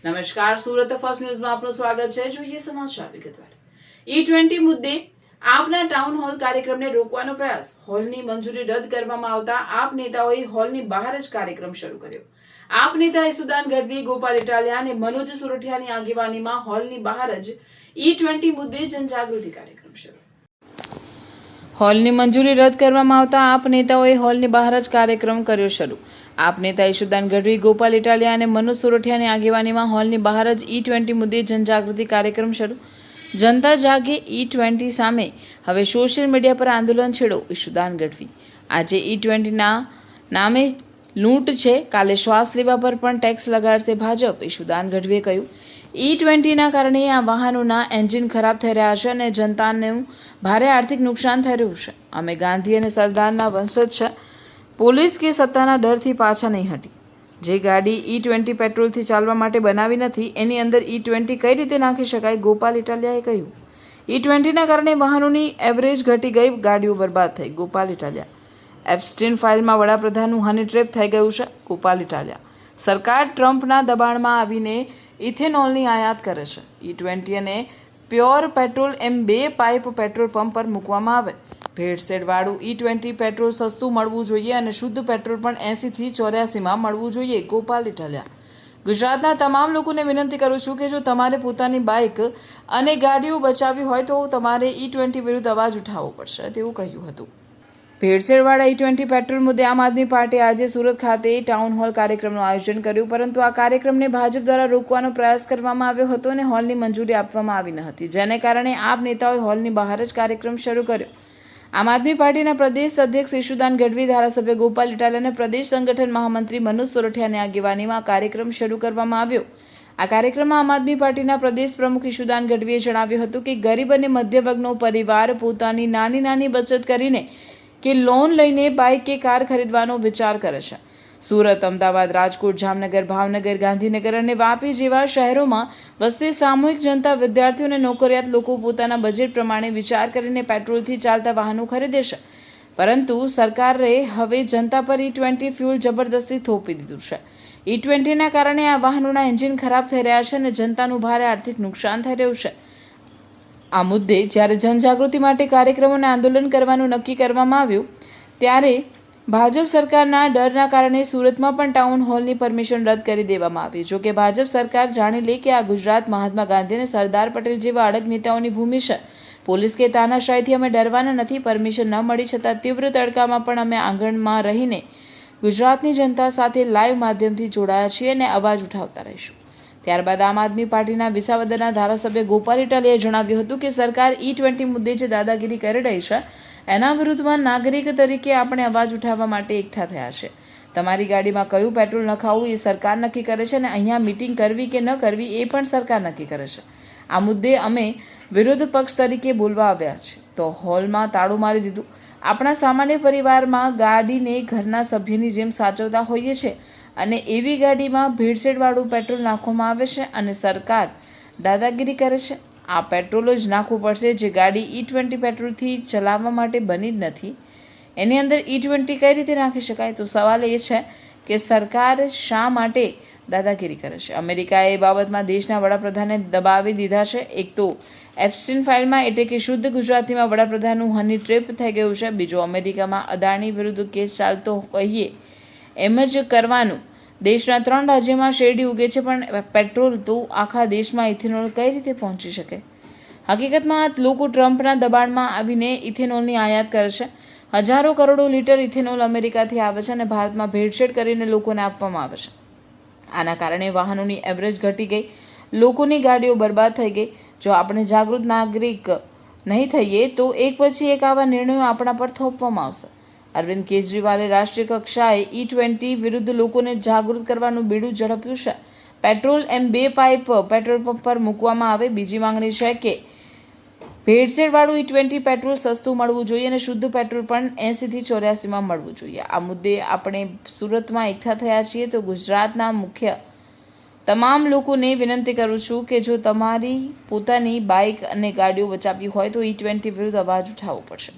નમસ્કાર, સુરત ફર્સ્ટ ન્યૂઝમાં આપનું સ્વાગત છે. જોઈએ સમાચાર વિગતવાર. E20 મુદ્દે આપના ટાઉન હોલ કાર્યક્રમને રોકવાનો પ્રયાસ. હોલની મંજૂરી રદ કરવામાં આવતા આપ નેતાઓએ હોલની બહાર જ કાર્યક્રમ શરૂ કર્યો. આપ નેતા ઈસુદાન ગઢવી, ગોપાલ ઇટાલિયા અને મનોજ સુરઠિયાની આગેવાનીમાં હોલની બહાર જ E20 મુદ્દે જનજાગૃતિ કાર્યક્રમ શરૂ. હોલની મંજૂરી રદ કરવામાં આવતા આપ નેતાઓએ હોલની બહાર જ કાર્યક્રમ કર્યો શરૂ. આપ નેતા ઈશુદાન ગઢવી, ગોપાલ ઇટાલિયા અને મનોજ સુરઠિયાની આગેવાનીમાં હોલની બહાર જ E20 મુદ્દે જનજાગૃતિ કાર્યક્રમ શરૂ. જનતા જાગે E20 સામે હવે સોશિયલ મીડિયા પર આંદોલન છેડો. ઈશુદાન ગઢવી, આજે E20ના નામે લૂંટ છે, કાલે શ્વાસ લેવા પર પણ ટેક્સ લગાડશે ભાજપ. ઈશુદાન ગઢવીએ કહ્યું, E20ના કારણે આ વાહનોના એન્જિન ખરાબ થઈ રહ્યા છે અને જનતાનું ભારે આર્થિક નુકસાન થઈ રહ્યું છે. અમે ગાંધી અને સરદારના વંશજ છે. પોલીસ કે સત્તાના ડરથી પાછા નહીં હટી. જે ગાડી E20 પેટ્રોલથી ચાલવા માટે બનાવી નથી, એની અંદર E20 કઈ રીતે નાખી શકાય? ગોપાલ ઇટાલિયાએ કહ્યું, E20ના કારણે વાહનોની એવરેજ ઘટી ગઈ, ગાડીઓ બરબાદ થઈ. ગોપાલ ઇટાલિયા, એપ્સ્ટીન ફાઇલમાં વડાપ્રધાનનું હની ટ્રેપ થઈ ગયું છે. ગોપાલ ઇટાલિયા, સરકાર ટ્રમ્પના દબાણમાં આવીને ઇથેનોલની આયાત કરે છે. E20 અને પ્યોર પેટ્રોલ એમ બે પાઇપ પેટ્રોલ પંપ પર મૂકવામાં આવે. ભેળસેળવાળું E20 પેટ્રોલ સસ્તું મળવું જોઈએ અને શુદ્ધ પેટ્રોલ પણ 80 થી 84માં મળવું જોઈએ. ગોપાલ ઇટાલિયા, ગુજરાતના તમામ લોકોને વિનંતી કરું છું કે જો તમારે પોતાની બાઇક અને ગાડીઓ બચાવવી હોય તો તમારે E20 વિરુદ્ધ અવાજ ઉઠાવવો પડશે, તેવું કહ્યું હતું. ભેળસેળવાળા E20 પેટ્રોલ મુદ્દે આમ આદમી પાર્ટીએ આજે સુરત ખાતે ટાઉન હોલ કાર્યક્રમનું આયોજન કર્યું, પરંતુ આ કાર્યક્રમને ભાજપ દ્વારા રોકવાનો પ્રયાસ કરવામાં આવ્યો હતો અને હોલની મંજૂરી આપવામાં આવી ન હતી, જેને કારણે આપ નેતાઓએ હોલની બહાર જ કાર્યક્રમ શરૂ કર્યો. આમ આદમી પાર્ટીના પ્રદેશ અધ્યક્ષ ઈશુદાન ગઢવી, ધારાસભ્ય ગોપાલ ઇટાલિયા અને પ્રદેશ સંગઠન મહામંત્રી મનોજ સોરઠિયાની આગેવાનીમાં આ કાર્યક્રમ શરૂ કરવામાં આવ્યો. આ કાર્યક્રમમાં આમ આદમી પાર્ટીના પ્રદેશ પ્રમુખ ઈશુદાન ગઢવીએ જણાવ્યું હતું કે ગરીબ અને મધ્ય વર્ગનો પરિવાર પોતાની નાની નાની બચત કરીને કે લોન લઈને બાઇક કે કાર ખરીદવાનો વિચાર કરે છે. સુરત, અમદાવાદ, રાજકોટ, જામનગર, ભાવનગર, ગાંધીનગર અને વાપી જેવા શહેરોમાં વસતી સામૂહિક જનતા, વિદ્યાર્થીઓ અને નોકરિયાત લોકો પોતાના બજેટ પ્રમાણે વિચાર કરીને પેટ્રોલથી ચાલતા વાહનો ખરીદે છે. પરંતુ સરકારે હવે જનતા પર E20 ફ્યુલ જબરદસ્તી થોપી દીધું છે. E20ના કારણે આ વાહનોના એન્જિન ખરાબ થઈ રહ્યા છે અને જનતાનું ભારે આર્થિક નુકસાન થઈ રહ્યું છે. આ મુદ્દે જ્યારે જનજાગૃતિ માટે કાર્યક્રમો અને આંદોલન કરવાનું નક્કી કરવામાં આવ્યું, ત્યારે ભાજપ સરકારના ડરના કારણે સુરતમાં પણ ટાઉન હોલની પરમિશન રદ કરી દેવામાં આવી. જોકે ભાજપ સરકાર જાણી લે કે આ ગુજરાત મહાત્મા ગાંધી અને સરદાર પટેલ જેવા અડગ નેતાઓની ભૂમિ છે. પોલીસ કે તાનાશાહીથી અમે ડરવાના નથી. પરમિશન ન મળી છતાં તીવ્ર તડકામાં પણ અમે આંગણમાં રહીને ગુજરાતની જનતા સાથે લાઈવ માધ્યમથી જોડાયા છીએ અને અવાજ ઉઠાવતા રહીશું. ત્યારબાદ આમ આદમી પાર્ટીના વિસાવદરના ધારાસભ્ય ગોપાલ ઇટાલિયાએ જણાવ્યું હતું કે સરકાર E20 મુદ્દે જે દાદાગીરી કરી રહી છે, એના વિરુદ્ધમાં નાગરિક તરીકે આપણે અવાજ ઉઠાવવા માટે એકઠા થયા છે. તમારી ગાડીમાં કયું પેટ્રોલ નખાવવું એ સરકાર નક્કી કરે છે અને અહીંયા મીટિંગ કરવી કે ન કરવી એ પણ સરકાર નક્કી કરે છે. આ મુદ્દે અમે વિરોધ પક્ષ તરીકે બોલવા આવ્યા છે તો હોલમાં તાળું મારી દીધું. આપણા સામાન્ય પરિવારમાં ગાડીને ઘરના સભ્યની જેમ સાચવતા હોઈએ છીએ અને એવી ગાડીમાં ભેળસેળવાળું પેટ્રોલ નાખવામાં આવે છે અને સરકાર દાદાગીરી કરે છે. આ પેટ્રોલ જ નાખવું પડશે જે ગાડી E20 પેટ્રોલથી ચલાવવા માટે બની જ નથી. એની અંદર E20 કઈ રીતે નાખી શકાય? તો સવાલ એ છે કે સરકાર શા માટે દાદાગીરી કરે છે. અમેરિકાએ એ બાબતમાં દેશના વડાપ્રધાને દબાવી દીધા છે. એક તો એપ્સ્ટીન ફાઇલમાં એટલે કે શુદ્ધ ગુજરાતીમાં વડાપ્રધાનનું હની ટ્રેપ થઈ ગયું છે. બીજો, અમેરિકામાં અદાણી વિરુદ્ધ કેસ ચાલતો કહીએ એમ જ કરવાનું. દેશના 3 રાજ્યમાં શેરડી ઉગે છે, પણ પેટ્રોલ તો આખા દેશમાં ઇથેનોલ કઈ રીતે પહોંચી શકે? હકીકતમાં લોકો ટ્રમ્પના દબાણમાં આવીને ઇથેનોલની આયાત કરે છે. હજારો કરોડો લીટર ઇથેનોલ અમેરિકાથી આવે છે અને ભારતમાં ભેળસેળ કરીને લોકોને આપવામાં આવે છે. આના કારણે વાહનોની એવરેજ ઘટી ગઈ, લોકોની ગાડીઓ બરબાદ થઈ ગઈ. જો આપણે જાગૃત નાગરિક નહીં થઈએ તો એક પછી એક આવા નિર્ણયો આપણા પર થોપવામાં આવશે. અરવિંદ કેજરીવાલે રાષ્ટ્રીય કક્ષાએ E20 વિરુદ્ધ લોકોને જાગૃત કરવાનું બીડું ઝડપ્યું છે. પેટ્રોલ એમ બે પાઇપ પેટ્રોલ પંપ પર મૂકવામાં આવે. બીજી માંગણી છે કે ભેળસેળવાળું E20 પેટ્રોલ સસ્તું મળવું જોઈએ અને શુદ્ધ પેટ્રોલ પણ 80 થી 84માં મળવું જોઈએ. આ મુદ્દે આપણે સુરતમાં એકઠા થયા છીએ તો ગુજરાતના મુખ્ય તમામ લોકોને વિનંતી કરું છું કે જો તમારી પોતાની બાઇક અને ગાડીઓ બચાવવી હોય તો E20 વિરુદ્ધ અવાજ ઉઠાવવો પડશે.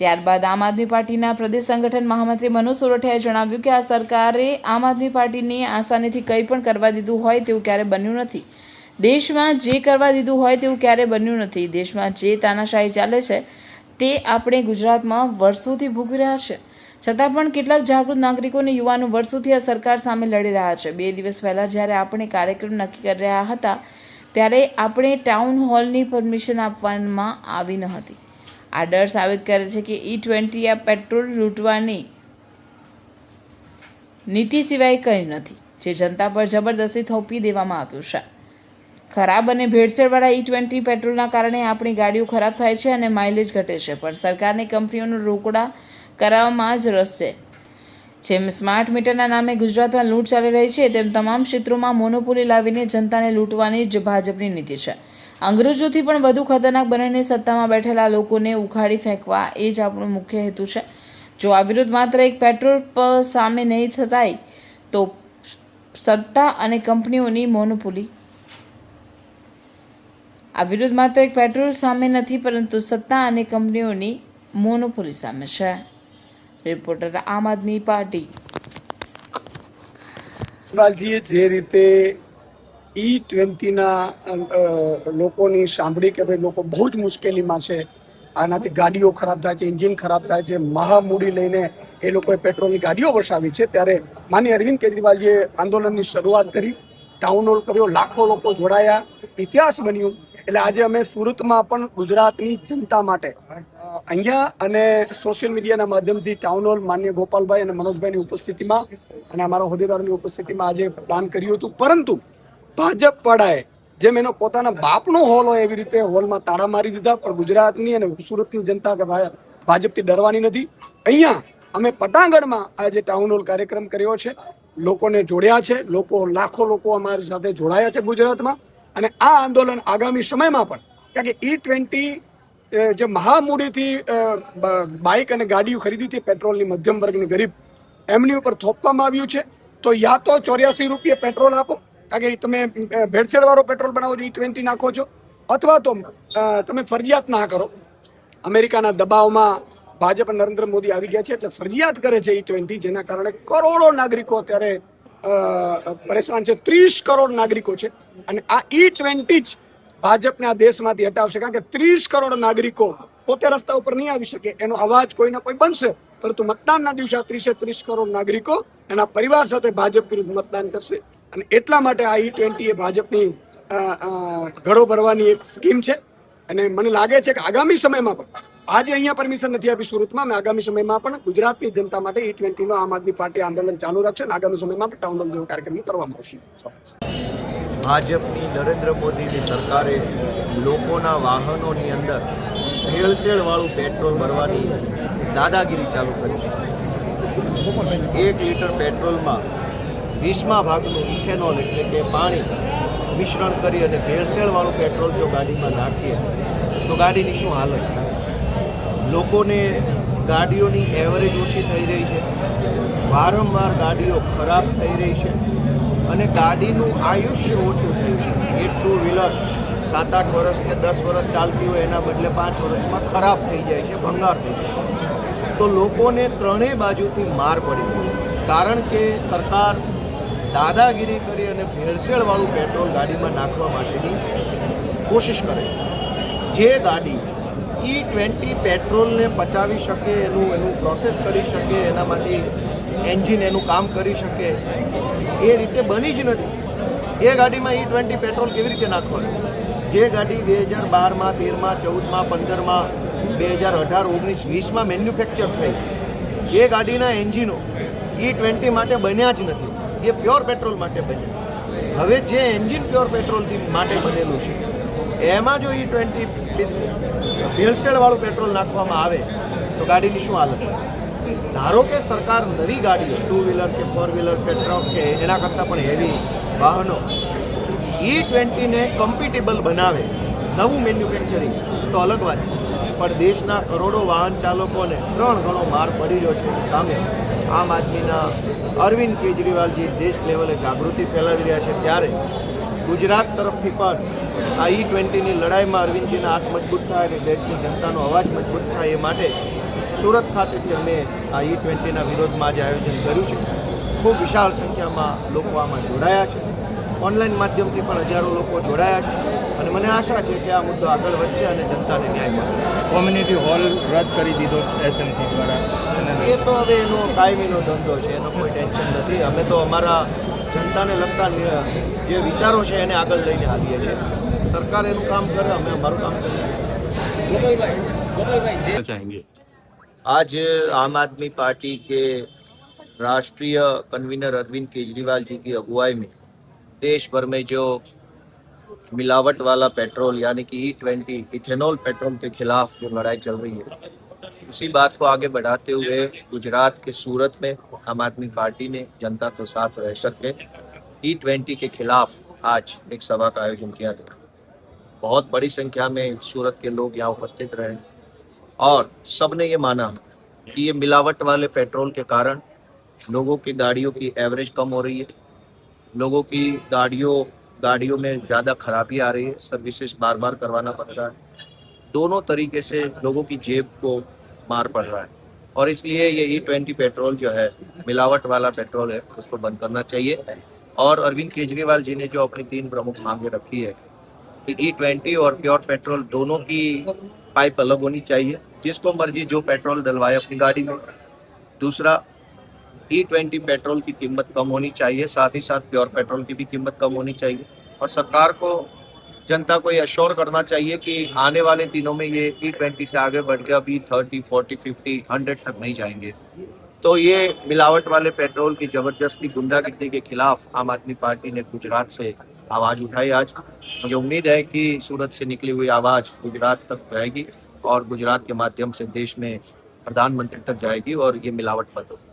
ત્યારબાદ આમ આદમી પાર્ટીના પ્રદેશ સંગઠન મહામંત્રી મનોજ સોરઠિયાએ જણાવ્યું કે આ સરકારે આમ આદમી પાર્ટીની આસાનીથી કંઈ પણ કરવા દીધું હોય તેવું ક્યારે બન્યું નથી. દેશમાં જે કરવા દીધું હોય તેવું ક્યારે બન્યું નથી. દેશમાં જે તાનાશાહી ચાલે છે તે આપણે ગુજરાતમાં વર્ષોથી ભોગવી રહ્યા છે. છતાં પણ કેટલાક જાગૃત નાગરિકો અને યુવાનો વર્ષોથી આ સરકાર સામે લડી રહ્યા છે. 2 દિવસ પહેલાં જ્યારે આપણે કાર્યક્રમ નક્કી કરી રહ્યા હતા ત્યારે આપણે ટાઉન હોલની પરમિશન આપવામાં આવી ન હતી. આ ડર સાબિત કરે છે કે E20 આ પેટ્રોલ લૂંટવાની નીતિ સિવાય કંઈ નથી, જે જનતા પર જબરદસ્તી થોપી દેવામાં આવ્યું છે. ખરાબ અને ભેળસેળવાળા E20 પેટ્રોલના કારણે આપણી ગાડીઓ ખરાબ થાય છે અને માઇલેજ ઘટે છે, પણ સરકારની કંપનીઓનો રોકડા કરાવવામાં જ રસ છે. જેમ સ્માર્ટ મીટરના નામે ગુજરાતમાં લૂંટ ચાલી રહી છે, તેમ તમામ ક્ષેત્રોમાં મોનોપોલી લાવીને જનતાને લૂંટવાની જ ભાજપની નીતિ છે. અંગ્રેજોથી પણ વધુ ખતરનાક બનીને સત્તામાં બેઠેલા લોકોને ઉખાડી ફેંકવા એ જ આપણો મુખ્ય હેતુ છે. જો આ વિરુદ્ધ માત્ર એક પેટ્રોલ પંપ સામે નહીં થતાય તો સત્તા અને કંપનીઓની મોનોપોલી આ વિરુદ્ધ માત્ર એક પેટ્રોલ સામે નથી, પરંતુ સત્તા અને કંપનીઓની મોનોપોલી સામે છે. રિપોર્ટર આમ આદમી પાર્ટી. કેજરીવાલજીએ જે રીતે E20ના લોકોની સાંભળી કે ભાઈ લોકો બહુ જ મુશ્કેલીમાં છે, આનાથી ગાડીઓ ખરાબ થાય છે, એન્જિન ખરાબ થાય છે, મહામૂડી લઈને એ લોકોએ પેટ્રોલની ગાડીઓ વસાવી છે, ત્યારે માનનીય અરવિંદ કેજરીવાલજીએ આંદોલનની શરૂઆત કરી, ટાઉન હોલ કર્યો, લાખો લોકો જોડાયા, ઇતિહાસ બન્યું. એટલે આજે અમે સુરતમાં પણ ગુજરાતની જનતા માટે અહીંયા અને સોશિયલ મીડિયાના માધ્યમથી ટાઉન હોલ માનનીય ગોપાલભાઈ અને મનોજભાઈની ઉપસ્થિતિમાં અને અમારા હોદ્દેદારોની ઉપસ્થિતિમાં આજે પ્લાન કર્યું હતું. પરંતુ ભાજપ વાળાએ જેમ એનો પોતાના બાપનો હોલ હોય એવી રીતે હોલમાં તાળા મારી દીધા. પણ ગુજરાતની અને સુરતની જનતા કે ભાજપથી ડરવાની નથી. અહીંયા અમે પટાંગણમાં આજે ટાઉન હોલ કાર્યક્રમ કર્યો છે, લોકોને જોડ્યા છે, લાખો લોકો અમારી સાથે જોડાયા છે ગુજરાતમાં. અને આ આંદોલન આગામી સમયમાં પણ, કારણ કે E20 જે મહામૂડીથી બાઇક અને ગાડીઓ ખરીદી હતી પેટ્રોલની, મધ્યમ વર્ગની ગરીબ, એમની ઉપર થોપવામાં આવ્યું છે. તો યા તો 84 રૂપિયા પેટ્રોલ આપો, કારણ કે તમે ભેળસેળવાળો પેટ્રોલ બનાવો છો, E20 નાખો છો, અથવા તો તમે ફરજિયાત ના કરો. અમેરિકાના દબાવમાં ભાજપ નરેન્દ્ર મોદી આવી ગયા છે એટલે ફરજિયાત કરે છે E20, જેના કારણે કરોડો નાગરિકો અત્યારે પરેશાન છે. 30 કરોડ નાગરિકો છે અને આ E20 જ ભાજપને આ દેશમાંથી હટાવશે, કારણ કે 30 કરોડ નાગરિકો પોતે રસ્તા ઉપર નહીં આવી શકે, એનો અવાજ કોઈને કોઈ બનશે, પરંતુ મતદાનના દિવસે આ 30 કરોડ નાગરિકો એના પરિવાર સાથે ભાજપ વિરુદ્ધ મતદાન કરશે. અને એટલા માટે આ E20 એ ભાજપની ઘડો ભરવાની એક સ્કીમ છે. અને મને લાગે છે કે આગામી સમયમાં પણ, આજે અહીંયા પરમિશન નથી આપી સુરતમાં, મેં આગામી સમયમાં પણ ગુજરાતની જનતા માટે E20 નો આમ આદમી પાર્ટી આંદોલન ચાલુ રાખશે અને આગામી સમયમાં પણ ટાઉન હોલ જેવો કાર્યક્રમ કરવામાં આવશે. ભાજપની નરેન્દ્ર મોદીની સરકારે લોકોના વાહનોની અંદર ભેળસેળવાળું પેટ્રોલ ભરવાની દાદાગીરી ચાલુ કરી છે. 1 લીટર પેટ્રોલમાં 20મા ભાગનું ઇથેનોલ એટલે કે પાણી મિશ્રણ કરી અને ભેળસેળવાળું પેટ્રોલ જો ગાડીમાં નાખીએ તો ગાડીની શું હાલત થાય. લોકોને ગાડીઓની એવરેજ ઓછી થઈ રહી છે, વારંવાર ગાડીઓ ખરાબ થઈ રહી છે અને ગાડીનું આયુષ્ય ઓછું થયું છે. એ 2 વ્હીલર 7-8 વર્ષ કે 10 વર્ષ ચાલતી હોય એના બદલે 5 વર્ષમાં ખરાબ થઈ જાય છે, ભંગાર થઈ જાય છે. તો લોકોને ત્રણેય બાજુથી માર પડી ગઈ, કારણ કે સરકાર દાદાગીરી કરી અને ભેળસેળવાળું પેટ્રોલ ગાડીમાં નાખવા માટેની કોશિશ કરે છે. જે ગાડી E20 પેટ્રોલને પચાવી શકે, એનું પ્રોસેસ કરી શકે, એનામાંથી એન્જિન એનું કામ કરી શકે, એ રીતે બની જ નથી. એ ગાડીમાં E20 પેટ્રોલ કેવી રીતે નાખવાનું? જે ગાડી 2012માં, 13માં, 14માં, 15માં, 2018, 19, 20માં મેન્યુફેક્ચર થઈ, એ ગાડીના એન્જિનો E20 માટે બન્યા જ નથી, એ પ્યોર પેટ્રોલ માટે બન્યા. હવે જે એન્જિન પ્યોર પેટ્રોલથી માટે બનેલું છે એમાં જો E20 ભેળસેળવાળું પેટ્રોલ નાખવામાં આવે તો ગાડીની શું હાલત? ધારો કે સરકાર નવી ગાડીઓ 2 વ્હીલર કે 4 વ્હીલર કે ટ્રક કે એના કરતાં પણ હેવી વાહનો E20ને કમ્પિટેબલ બનાવે, નવું મેન્યુફેક્ચરિંગ, તો અલગ વાત છે. પણ દેશના કરોડો વાહન ચાલકોને 3 ગણો માર પડી રહ્યો છે. સામે આમ આદમીના અરવિંદ કેજરીવાલજી દેશ લેવલે જાગૃતિ ફેલાવી રહ્યા છે, ત્યારે ગુજરાત તરફથી પણ આ E20ની લડાઈમાં અરવિંદજીના હાથ મજબૂત થાય અને દેશની જનતાનો અવાજ મજબૂત થાય એ માટે સુરત ખાતેથી અમે આ E20ના વિરોધમાં આજે આયોજન કર્યું છે. ખૂબ વિશાળ સંખ્યામાં લોકો આમાં જોડાયા છે. ઓનલાઈન માધ્યમથી પણ હજારો લોકો જોડાયા છે અને મને આશા છે કે આ મુદ્દો આગળ વધશે અને જનતાને ન્યાય મળશે. કોમ્યુનિટી હોલ રદ કરી દીધો એસએમસી દ્વારા. એ તો હવે એનો કાયમીનો ધંધો છે, એનો કોઈ ટેન્શન નથી. અમે તો અમારા જનતાને લગતા જે વિચારો છે એને આગળ લઈને આવીએ છીએ. સરકાર એનું કામ કરે, અમે અમારું કામ કરીએ. आज आम आदमी पार्टी के राष्ट्रीय कन्वीनर अरविंद केजरीवाल जी की अगुवाई में देश भर में जो मिलावट वाला पेट्रोल यानी कि E20 इथेनॉल पेट्रोल के खिलाफ जो लड़ाई चल रही है, उसी बात को आगे बढ़ाते हुए गुजरात के सूरत में आम आदमी पार्टी ने जनता के साथ रह करके E20 के खिलाफ आज एक सभा का आयोजन किया था. बहुत बड़ी संख्या में सूरत के लोग यहाँ उपस्थित रहे और सबने ये माना कि ये मिलावट वाले पेट्रोल के कारण लोगों की गाड़ियों की एवरेज कम हो रही है, लोगों की गाड़ियों में ज़्यादा खराबी आ रही है, सर्विसेज बार बार करवाना पड़ रहा है. दोनों तरीके से लोगों की जेब को मार पड़ रहा है और इसलिए ये E20 पेट्रोल जो है मिलावट वाला पेट्रोल है, उसको बंद करना चाहिए. और अरविंद केजरीवाल जी ने जो अपनी 3 प्रमुख मांगे रखी है कि E20 और प्योर पेट्रोल दोनों की पाइप अलग होनी चाहिए, जिसको मर्जी जो पेट्रोल डलवाए अपनी गाड़ी में. दूसरा, E20 पेट्रोल की कीमत कम होनी चाहिए, साथ ही साथ प्योर पेट्रोल की भी कीमत कम होनी चाहिए. और सरकार को जनता को ये अश्योर करना चाहिए कि आने वाले दिनों में ये E20 से आगे बढ़ के अभी 30, 40, 50, 100 तक नहीं जाएंगे. तो ये मिलावट वाले पेट्रोल की जबरदस्ती गुंडागिर्दी के खिलाफ आम आदमी पार्टी ने गुजरात से आवाज उठाई. आज मुझे उम्मीद है कि सूरत से निकली हुई आवाज गुजरात तक जाएगी और गुजरात के माध्यम से देश में प्रधानमंत्री तक जाएगी और ये मिलावट बंद होगी.